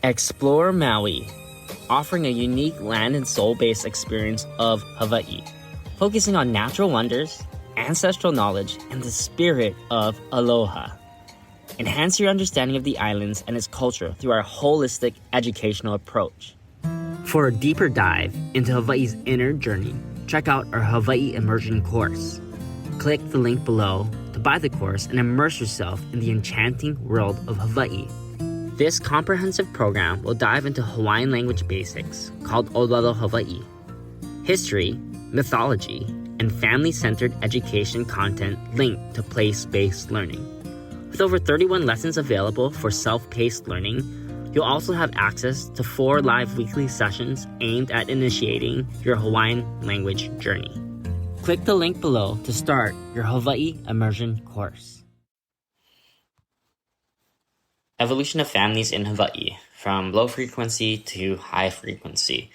Explore Maui, offering a unique land and soul-based experience of Hawaii, focusing on natural wonders, ancestral knowledge, and the spirit of aloha. Enhance your understanding of the islands and its culture through our holistic educational approach. For a deeper dive into Hawaii's inner journey, check out our Hawaii Immersion course. Click the link below to buy the course and immerse yourself in the enchanting world of Hawaii. This comprehensive program will dive into Hawaiian language basics called Olelo Hawaii, history, mythology, and family-centered education content linked to place-based learning. With over 31 lessons available for self-paced learning, you'll also have access to 4 live weekly sessions aimed at initiating your Hawaiian language journey. Click the link below to start your Hawaii Immersion course. Evolution of families in Hawaii, from low frequency to high frequency.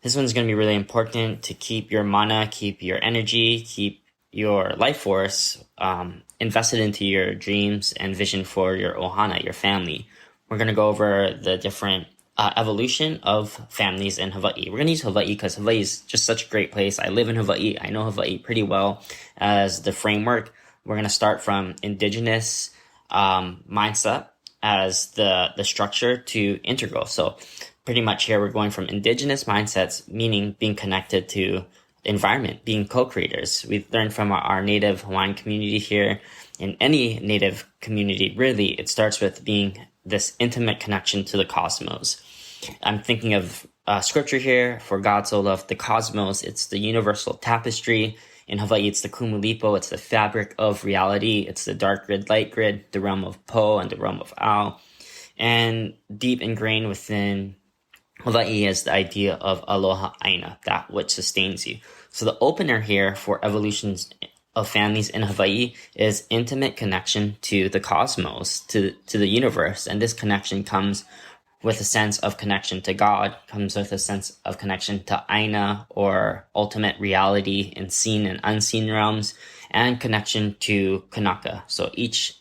This one's going to be really important to keep your mana, keep your energy, keep your life force invested into your dreams and vision for your ohana, your family. We're going to go over the different evolution of families in Hawaii. We're going to use Hawaii because Hawaii is just such a great place. I live in Hawaii. I know Hawaii pretty well as the framework. We're going to start from indigenous mindset as the structure to integral. So pretty much here we're going from indigenous mindsets, meaning being connected to environment, being co-creators. We've learned from our native Hawaiian community here. In any native community, really, it starts with being this intimate connection to the cosmos. I'm thinking of scripture here. For God so loved the cosmos. It's the universal tapestry. In Hawaii, it's the kumulipo. It's the fabric of reality. It's the dark grid, light grid, the realm of Po and the realm of Ao. And deep ingrained within Hawaii is the idea of aloha aina, that which sustains you. So the opener here for evolutions of families in Hawaii is intimate connection to the cosmos, to the universe. And this connection comes with a sense of connection to God, comes with a sense of connection to Aina, or ultimate reality in seen and unseen realms, and connection to Kanaka. So each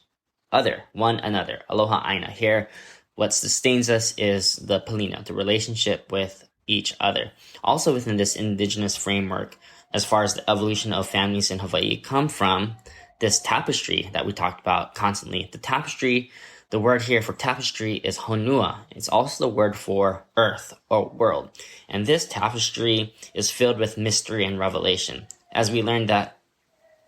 other, one another, aloha Aina. Here, what sustains us is the palina, the relationship with each other. Also within this indigenous framework, as far as the evolution of families in Hawaii, come from this tapestry that we talked about constantly. The tapestry, the word here for tapestry is honua. It's also the word for earth or world. And this tapestry is filled with mystery and revelation. As we learned that,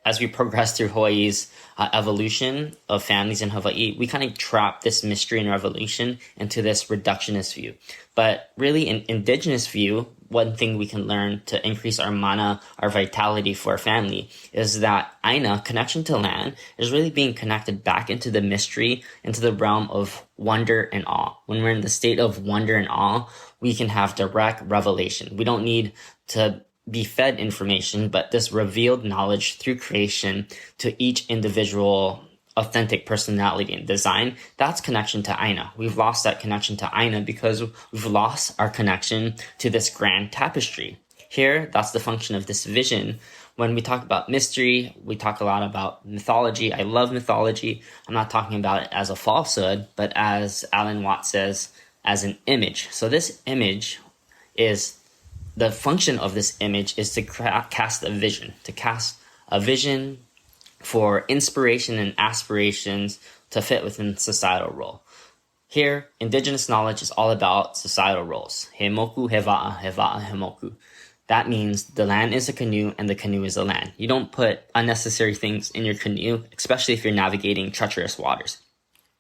as we progress through Hawaii's evolution of families in Hawaii, we kind of trap this mystery and revelation into this reductionist view. But really, in indigenous view, one thing we can learn to increase our mana, our vitality for our family, is that Aina, connection to land, is really being connected back into the mystery, into the realm of wonder and awe. When we're in the state of wonder and awe, we can have direct revelation. We don't need to be fed information, but this revealed knowledge through creation to each individual authentic personality and design, that's connection to Aina. We've lost that connection to Aina because we've lost our connection to this grand tapestry. Here, that's the function of this vision. When we talk about mystery, we talk a lot about mythology. I love mythology. I'm not talking about it as a falsehood, but as Alan Watts says, as an image. So this image is, the function of this image is to cast a vision, for inspiration and aspirations to fit within societal role. Here, indigenous knowledge is all about societal roles. He moku, he va'a, he va'a, he moku. That means the land is a canoe and the canoe is a land. You don't put unnecessary things in your canoe, especially if you're navigating treacherous waters.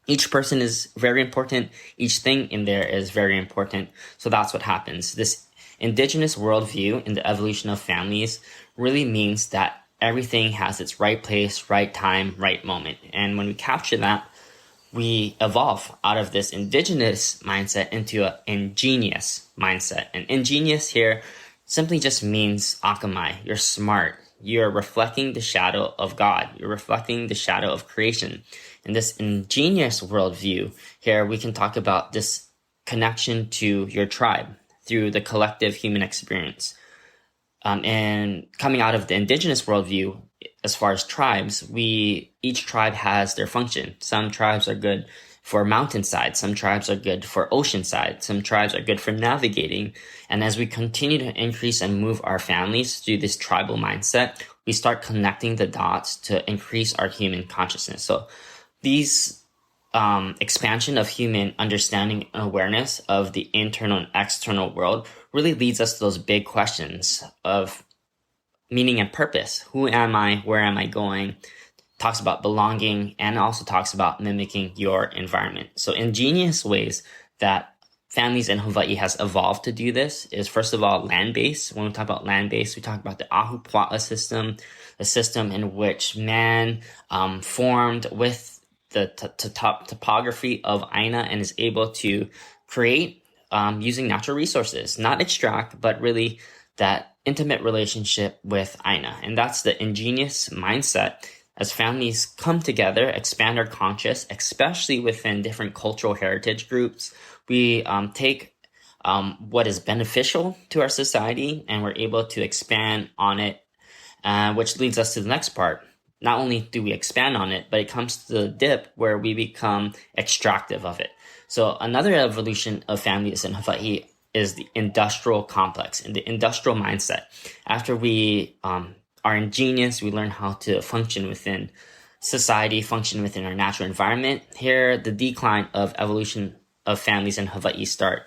Each person is very important. Each thing in there is very important. So that's what happens. This indigenous worldview in the evolution of families really means that everything has its right place, right time, right moment. And when we capture that, we evolve out of this indigenous mindset into an ingenious mindset. And ingenious here simply just means akamai. You're smart. You're reflecting the shadow of God. You're reflecting the shadow of creation. In this ingenious worldview here, we can talk about this connection to your tribe through the collective human experience. And coming out of the indigenous worldview, as far as tribes, each tribe has their function. Some tribes are good for mountainside. Some tribes are good for oceanside. Some tribes are good for navigating. And as we continue to increase and move our families through this tribal mindset, we start connecting the dots to increase our human consciousness. So these expansion of human understanding and awareness of the internal and external world really leads us to those big questions of meaning and purpose. Who am I? Where am I going? Talks about belonging, and also talks about mimicking your environment. So ingenious ways that families in Hawaii has evolved to do this is, first of all, land-based. When we talk about land-based, we talk about the ahupua'a system, a system in which man formed with the topography of Aina and is able to create using natural resources, not extract, but really that intimate relationship with Aina. And that's the ingenious mindset. As families come together, expand our conscious, especially within different cultural heritage groups, we take what is beneficial to our society and we're able to expand on it, which leads us to the next part. Not only do we expand on it, but it comes to the dip where we become extractive of it. So another evolution of families in Hawaii is the industrial complex and the industrial mindset. After we are ingenious, we learn how to function within society, function within our natural environment. Here, the decline of evolution of families in Hawaii start.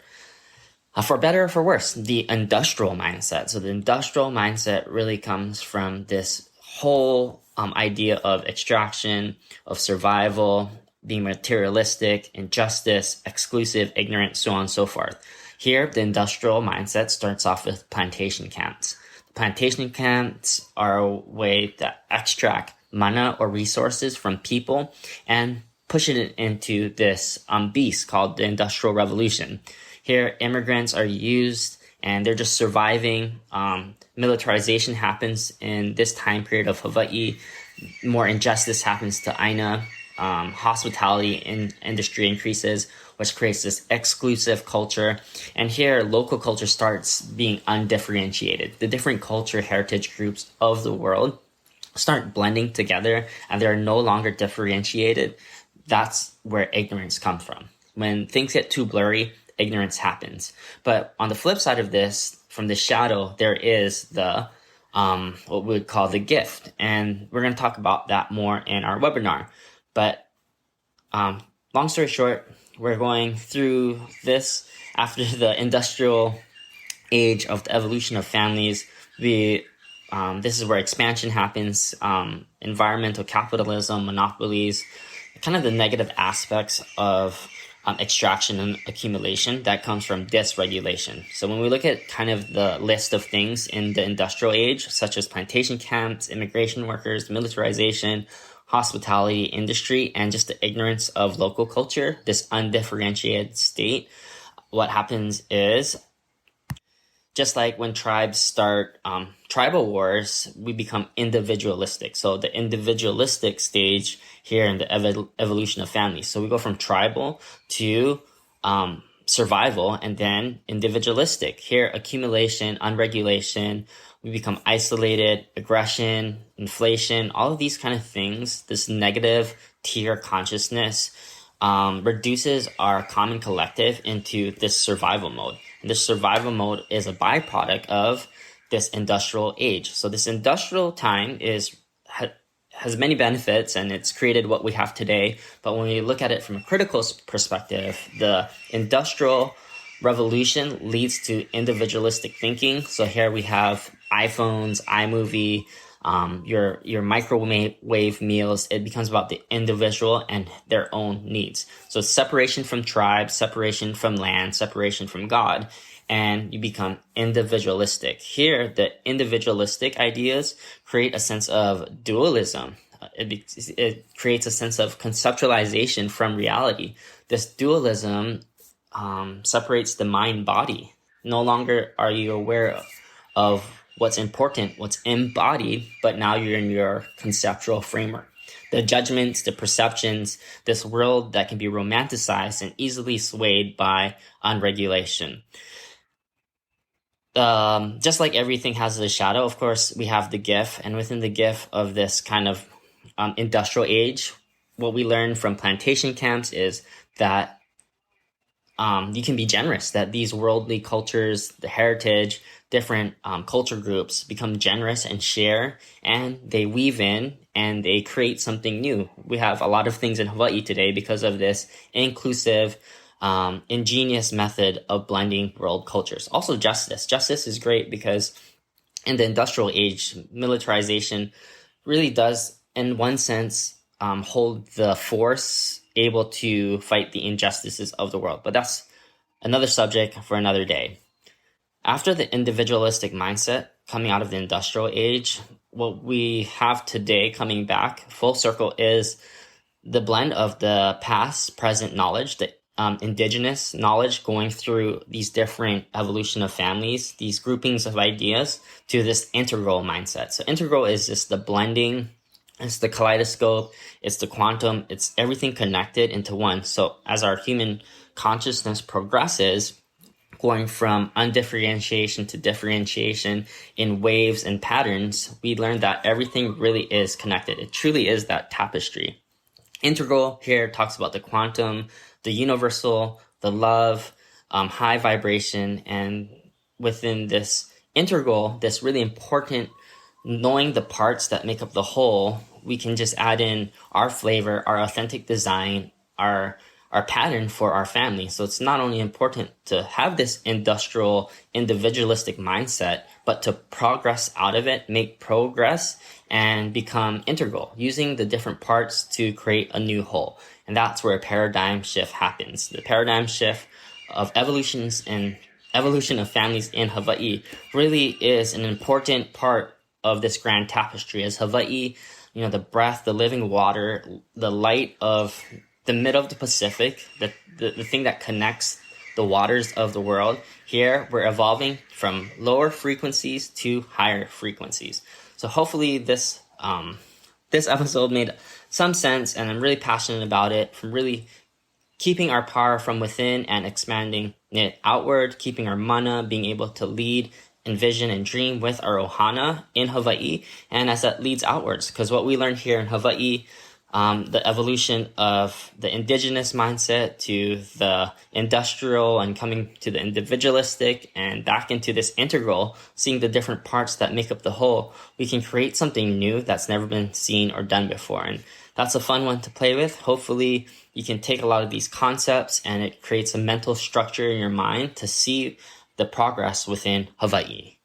For better or for worse, the industrial mindset. So the industrial mindset really comes from this whole idea of extraction, of survival, being materialistic, injustice, exclusive, ignorant, so on and so forth. Here, the industrial mindset starts off with plantation camps. Plantation camps are a way to extract mana or resources from people and push it into this beast called the Industrial Revolution. Here, immigrants are used and they're just surviving. Militarization happens in this time period of Hawaii. More injustice happens to Aina. Hospitality industry increases, which creates this exclusive culture. And here, local culture starts being undifferentiated. The different culture heritage groups of the world start blending together, and they're no longer differentiated. That's where ignorance comes from. When things get too blurry, ignorance happens. But on the flip side of this, from the shadow, there is the what we would call the gift. And we're going to talk about that more in our webinar. But long story short, we're going through this after the industrial age of the evolution of families. This is where expansion happens, environmental capitalism, monopolies, kind of the negative aspects of extraction and accumulation that comes from dysregulation. So when we look at kind of the list of things in the industrial age, such as plantation camps, immigration workers, militarization, hospitality industry, and just the ignorance of local culture, this undifferentiated state, what happens is, just like when tribes start tribal wars, we become individualistic. So the individualistic stage here in the evolution of families. So we go from tribal to survival and then individualistic. Here, accumulation, unregulation, we become isolated, aggression, inflation, all of these kind of things, this negative tier consciousness reduces our common collective into this survival mode. And this survival mode is a byproduct of this industrial age. So this industrial time has many benefits and it's created what we have today. But when we look at it from a critical perspective, the industrial revolution leads to individualistic thinking. So here we have iPhones, iMovie, your microwave meals. It becomes about the individual and their own needs. So separation from tribe, separation from land, separation from God, and you become individualistic. Here, the individualistic ideas create a sense of dualism. It creates a sense of conceptualization from reality. This dualism separates the mind-body. No longer are you aware of what's important, what's embodied, but now you're in your conceptual framework. The judgments, the perceptions, this world that can be romanticized and easily swayed by unregulation. Just like everything has a shadow, of course, we have the gift. And within the gift of this kind of industrial age, what we learn from plantation camps is that you can be generous, that these worldly cultures, the heritage, different culture groups become generous and share, and they weave in and they create something new. We have a lot of things in Hawaii today because of this inclusive, ingenious method of blending world cultures. Also justice. Justice is great because in the industrial age, militarization really does, in one sense, hold the force able to fight the injustices of the world. But that's another subject for another day. After the individualistic mindset coming out of the industrial age, what we have today coming back full circle is the blend of the past, present knowledge, the indigenous knowledge going through these different evolution of families, these groupings of ideas, to this integral mindset. So integral is just the blending, it's the kaleidoscope, it's the quantum, it's everything connected into one. So as our human consciousness progresses, going from undifferentiation to differentiation in waves and patterns, we learn that everything really is connected. It truly is that tapestry. Integral here talks about the quantum, the universal, the love, high vibration, and within this integral, this really important knowing the parts that make up the whole, we can just add in our flavor, our authentic design, our pattern for our family. So it's not only important to have this industrial, individualistic mindset, but to progress out of it, make progress, and become integral, using the different parts to create a new whole. And that's where a paradigm shift happens. The paradigm shift of evolution of families in Hawaii really is an important part of this grand tapestry, as Hawaii, the breath, the living water, the light of the middle of the Pacific, the thing that connects the waters of the world. Here, we're evolving from lower frequencies to higher frequencies. So hopefully this episode made some sense, and I'm really passionate about it, from really keeping our power from within and expanding it outward, keeping our mana, being able to lead, envision, and dream with our ohana in Hawaii, and as that leads outwards. Because what we learned here in Hawaii, the evolution of the indigenous mindset to the industrial and coming to the individualistic and back into this integral, seeing the different parts that make up the whole, we can create something new that's never been seen or done before. And that's a fun one to play with. Hopefully you can take a lot of these concepts and it creates a mental structure in your mind to see the progress within Hawaii.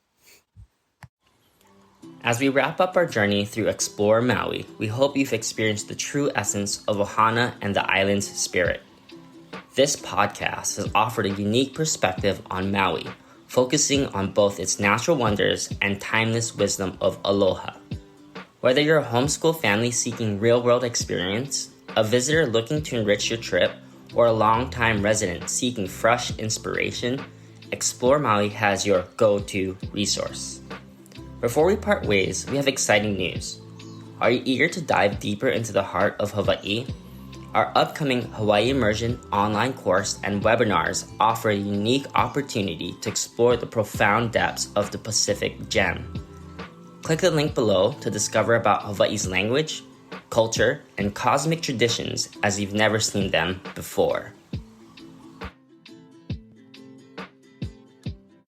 As we wrap up our journey through Explore Maui, we hope you've experienced the true essence of Ohana and the island's spirit. This podcast has offered a unique perspective on Maui, focusing on both its natural wonders and timeless wisdom of aloha. Whether you're a homeschool family seeking real-world experience, a visitor looking to enrich your trip, or a long-time resident seeking fresh inspiration, Explore Maui has your go-to resource. Before we part ways, we have exciting news. Are you eager to dive deeper into the heart of Hawaii? Our upcoming Hawaii Immersion online course and webinars offer a unique opportunity to explore the profound depths of the Pacific Gem. Click the link below to discover about Hawaii's language, culture, and cosmic traditions as you've never seen them before.